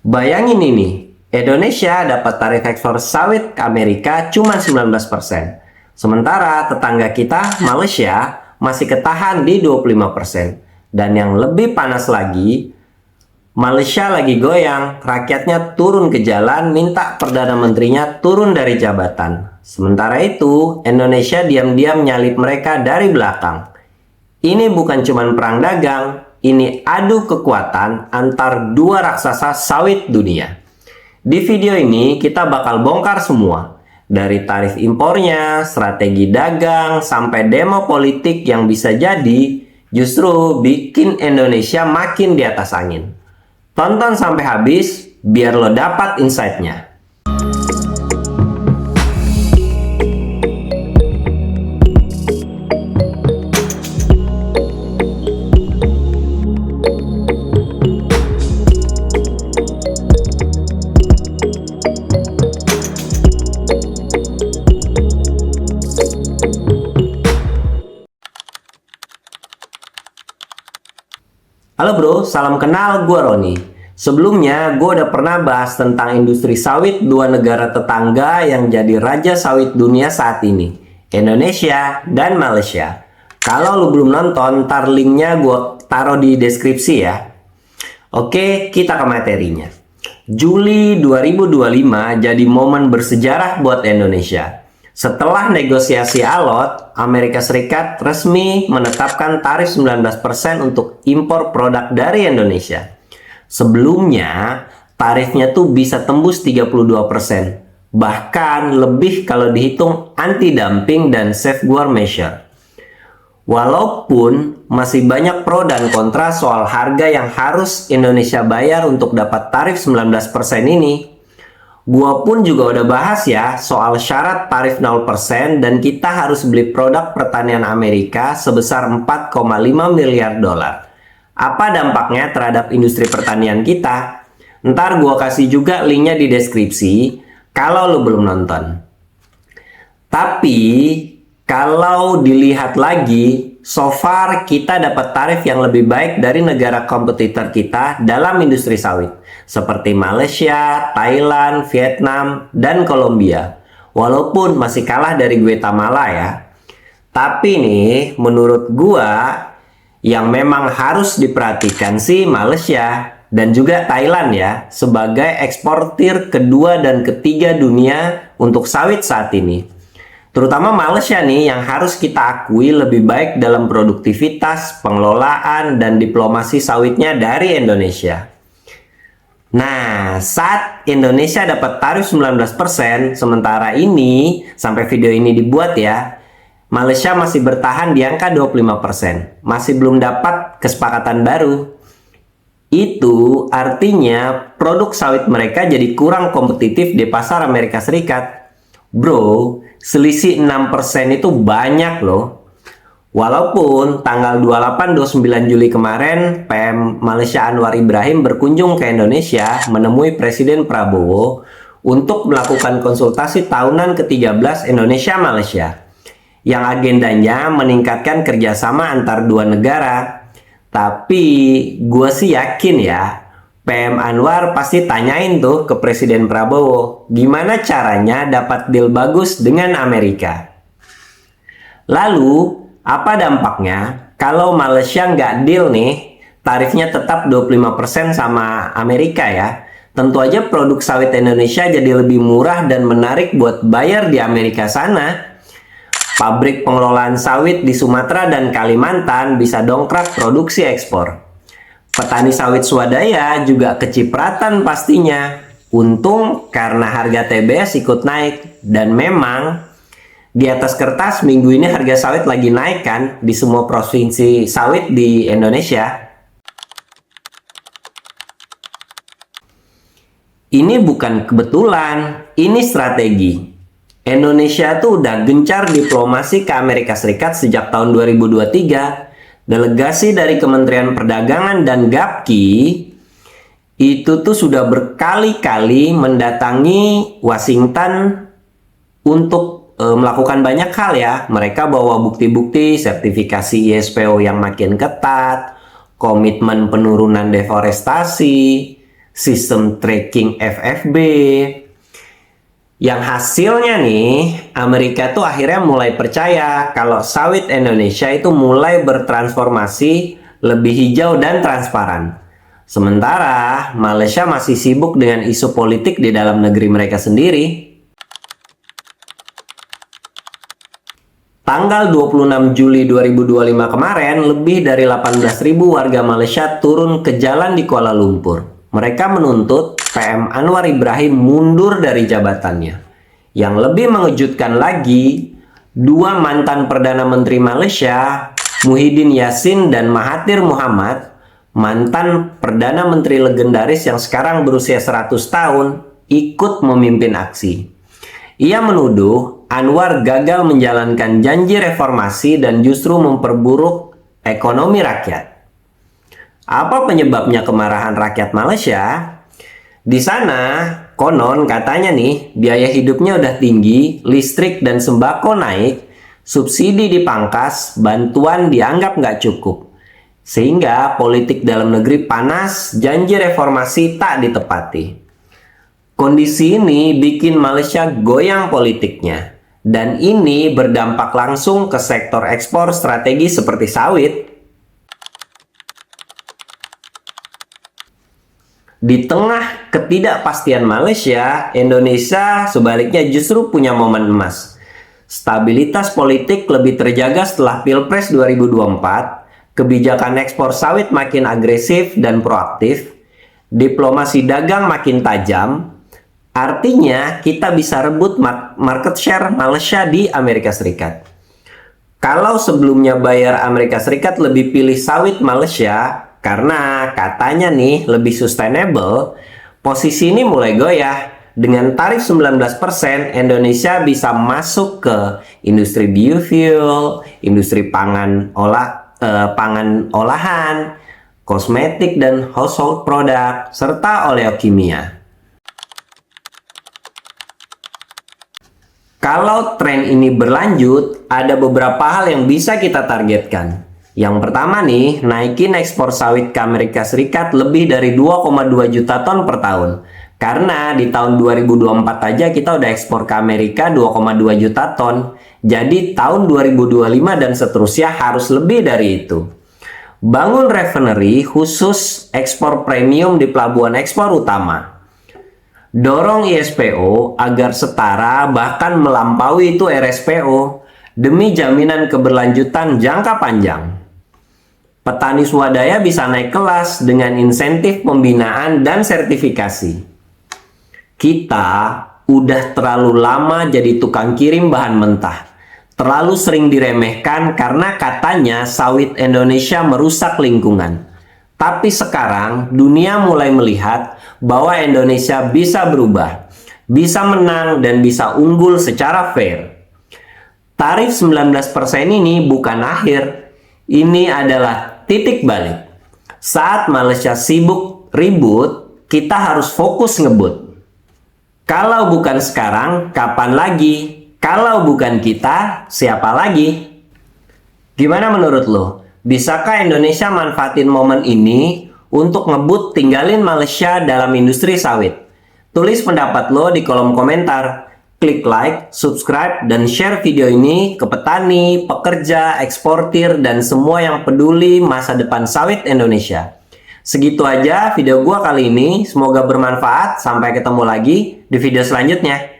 Bayangin ini, Indonesia dapat tarif ekspor sawit ke Amerika cuma 19%. Sementara tetangga kita, Malaysia, masih ketahan di 25%. Dan yang lebih panas lagi, Malaysia lagi goyang, rakyatnya turun ke jalan minta Perdana Menterinya turun dari jabatan. Sementara itu, Indonesia diam-diam nyalip mereka dari belakang. Ini bukan cuma perang dagang, ini adu kekuatan antar dua raksasa sawit dunia. Di video ini kita bakal bongkar semua, dari tarif impornya, strategi dagang, sampai demo politik yang bisa jadi justru bikin Indonesia makin di atas angin. Tonton sampai habis biar lo dapat insight-nya. Halo bro, salam kenal, gue Roni. Sebelumnya, gue udah pernah bahas tentang industri sawit dua negara tetangga yang jadi raja sawit dunia saat ini, Indonesia dan Malaysia. Kalau lo belum nonton, ntar linknya gue taruh di deskripsi ya. Oke, kita ke materinya. Juli 2025 jadi momen bersejarah buat Indonesia. Setelah negosiasi alot, Amerika Serikat resmi menetapkan tarif 19% untuk impor produk dari Indonesia. Sebelumnya, tarifnya tuh bisa tembus 32%. Bahkan lebih kalau dihitung anti-dumping dan safeguard measure. Walaupun masih banyak pro dan kontra soal harga yang harus Indonesia bayar untuk dapat tarif 19% ini, gua pun juga udah bahas ya soal syarat tarif 0% dan kita harus beli produk pertanian Amerika sebesar 4,5 miliar dolar. Apa dampaknya terhadap industri pertanian kita? Ntar gua kasih juga linknya di deskripsi kalau lo belum nonton. Tapi kalau dilihat lagi, so far kita dapat tarif yang lebih baik dari negara kompetitor kita dalam industri sawit, seperti Malaysia, Thailand, Vietnam, dan Kolombia. Walaupun masih kalah dari Guatemala ya. Tapi nih, menurut gua, yang memang harus diperhatikan sih Malaysia dan juga Thailand ya, sebagai eksportir kedua dan ketiga dunia untuk sawit saat ini. Terutama Malaysia nih yang harus kita akui lebih baik dalam produktivitas, pengelolaan, dan diplomasi sawitnya dari Indonesia. Nah, saat Indonesia dapat tarif 19%, sementara ini, sampai video ini dibuat ya, Malaysia masih bertahan di angka 25%. Masih belum dapat kesepakatan baru. Itu artinya produk sawit mereka jadi kurang kompetitif di pasar Amerika Serikat. Bro, selisih 6% itu banyak loh. Walaupun tanggal 28-29 Juli kemarin, PM Malaysia Anwar Ibrahim berkunjung ke Indonesia menemui Presiden Prabowo untuk melakukan konsultasi tahunan ke-13 Indonesia-Malaysia. Yang agendanya meningkatkan kerjasama antar dua negara. Tapi gue sih yakin ya, PM Anwar pasti tanyain tuh ke Presiden Prabowo, gimana caranya dapat deal bagus dengan Amerika. Lalu, apa dampaknya kalau Malaysia nggak deal nih, tarifnya tetap 25% sama Amerika ya. Tentu aja produk sawit Indonesia jadi lebih murah dan menarik buat bayar di Amerika sana. Pabrik pengelolaan sawit di Sumatera dan Kalimantan bisa dongkrak produksi ekspor. Petani sawit swadaya juga kecipratan pastinya. Untung karena harga TBS ikut naik. Dan memang di atas kertas minggu ini harga sawit lagi naik kan di semua provinsi sawit di Indonesia. Ini bukan kebetulan, ini strategi. Indonesia tuh udah gencar diplomasi ke Amerika Serikat sejak tahun 2023. Delegasi dari Kementerian Perdagangan dan Gapki itu tuh sudah berkali-kali mendatangi Washington untuk melakukan banyak hal ya. Mereka bawa bukti-bukti sertifikasi ISPO yang makin ketat, komitmen penurunan deforestasi, sistem tracking FFB. Yang hasilnya nih, Amerika tuh akhirnya mulai percaya kalau sawit Indonesia itu mulai bertransformasi lebih hijau dan transparan. Sementara Malaysia masih sibuk dengan isu politik di dalam negeri mereka sendiri. Tanggal 26 Juli 2025 kemarin, lebih dari 18.000 warga Malaysia turun ke jalan di Kuala Lumpur. Mereka menuntut PM Anwar Ibrahim mundur dari jabatannya. Yang lebih mengejutkan lagi, dua mantan Perdana Menteri Malaysia, Muhyiddin Yassin dan Mahathir Mohamad, mantan Perdana Menteri legendaris yang sekarang berusia 100 tahun, ikut memimpin aksi. Ia menuduh Anwar gagal menjalankan janji reformasi dan justru memperburuk ekonomi rakyat. Apa penyebabnya kemarahan rakyat Malaysia? Di sana, konon katanya nih, biaya hidupnya udah tinggi, listrik dan sembako naik, subsidi dipangkas, bantuan dianggap nggak cukup. Sehingga politik dalam negeri panas, janji reformasi tak ditepati. Kondisi ini bikin Malaysia goyang politiknya. Dan ini berdampak langsung ke sektor ekspor strategi seperti sawit. Di tengah ketidakpastian Malaysia, Indonesia sebaliknya justru punya momen emas. Stabilitas politik lebih terjaga setelah Pilpres 2024, kebijakan ekspor sawit makin agresif dan proaktif, diplomasi dagang makin tajam, artinya kita bisa rebut market share Malaysia di Amerika Serikat. Kalau sebelumnya buyer Amerika Serikat lebih pilih sawit Malaysia, karena katanya nih lebih sustainable, posisi ini mulai goyah. Dengan tarif 19%, Indonesia bisa masuk ke industri biofuel, industri pangan olahan, kosmetik dan household product, serta oleokimia. Kalau tren ini berlanjut, ada beberapa hal yang bisa kita targetkan. Yang pertama nih, naikin ekspor sawit ke Amerika Serikat lebih dari 2,2 juta ton per tahun. Karena di tahun 2024 aja kita udah ekspor ke Amerika 2,2 juta ton. Jadi tahun 2025 dan seterusnya harus lebih dari itu. Bangun refinery khusus ekspor premium di pelabuhan ekspor utama. Dorong ISPO agar setara bahkan melampaui itu RSPO demi jaminan keberlanjutan jangka panjang. Petani swadaya bisa naik kelas dengan insentif pembinaan dan sertifikasi. Kita udah terlalu lama jadi tukang kirim bahan mentah. Terlalu sering diremehkan karena katanya sawit Indonesia merusak lingkungan. Tapi sekarang dunia mulai melihat bahwa Indonesia bisa berubah, bisa menang dan bisa unggul secara fair. Tarif 19% ini bukan akhir. Ini adalah titik balik. Saat Malaysia sibuk ribut, kita harus fokus ngebut. Kalau bukan sekarang, kapan lagi? Kalau bukan kita, siapa lagi? Gimana menurut lo? Bisakah Indonesia manfaatin momen ini untuk ngebut tinggalin Malaysia dalam industri sawit? Tulis pendapat lo di kolom komentar. Klik like, subscribe, dan share video ini ke petani, pekerja, eksportir, dan semua yang peduli masa depan sawit Indonesia. Segitu aja video gua kali ini. Semoga bermanfaat. Sampai ketemu lagi di video selanjutnya.